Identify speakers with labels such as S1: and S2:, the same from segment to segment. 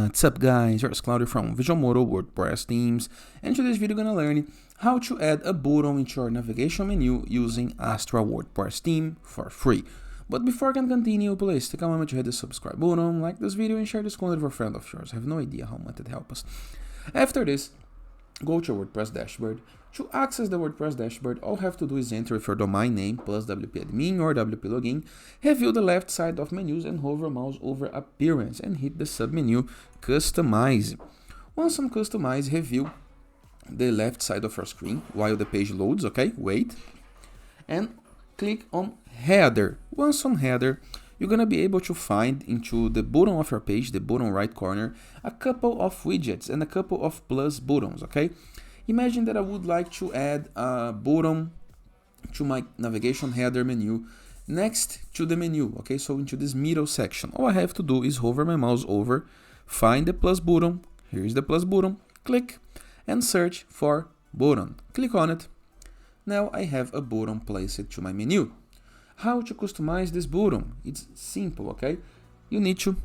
S1: What's up guys, here's Claudio from Visualmodo WordPress themes, and today's video gonna learn how to add a button into your navigation menu using Astra WordPress theme for free. But before I can continue, please take a moment to hit the subscribe button, like this video and share this content with a friend of yours. I have no idea how much it helps us. After this, go to your WordPress dashboard. To access the WordPress dashboard, all you have to do is enter with your domain name plus WP admin or WP login, review the left side of menus and hover mouse over appearance and hit the submenu customize. Once on customize, review the left side of your screen while the page loads, okay? Wait. And click on header. Once on header, you're gonna be able to find into the bottom of your page, the bottom right corner, a couple of widgets and a couple of plus buttons, okay? Imagine that I would like to add a button to my navigation header menu next to the menu, okay? So into this middle section, all I have to do is hover my mouse over, find the plus button, here is the plus button, click and search for button. Click on it. Now I have a button placed to my menu. How to customize this button? It's simple, okay? You need to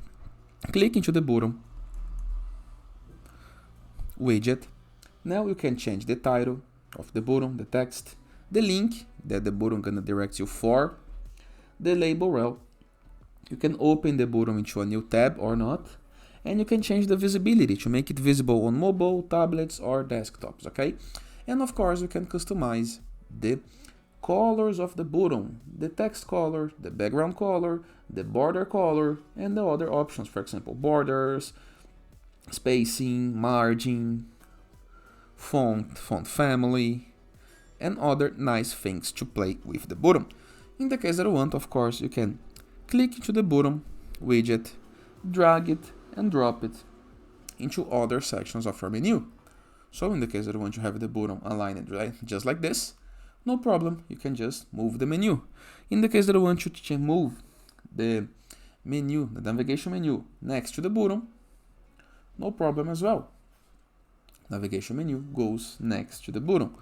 S1: click into the button, widget. Now you can change the title of the button, the text, the link that the button gonna direct you for, the label rel. You can open the button into a new tab or not, and you can change the visibility to make it visible on mobile, tablets or desktops, okay? And of course you can customize the colors of the button, the text color, the background color, the border color, and the other options, for example, borders, spacing, margin, font family, and other nice things to play with the button. In the case that you want, of course, you can click into the button widget, drag it and drop it into other sections of your menu. So in the case that you want to have the button aligned right, just like this, no problem, you can just move the menu. In the case that you want to move the menu, the navigation menu next to the button, no problem as well. Navigation menu goes next to the button.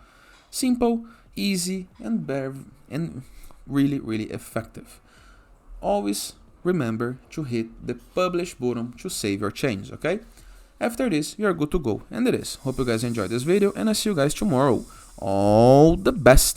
S1: Simple, easy, and really effective. Always remember to hit the publish button to save your change, okay? After this, you're good to go, and it is. Hope you guys enjoyed this video, and I'll see you guys tomorrow. All the best!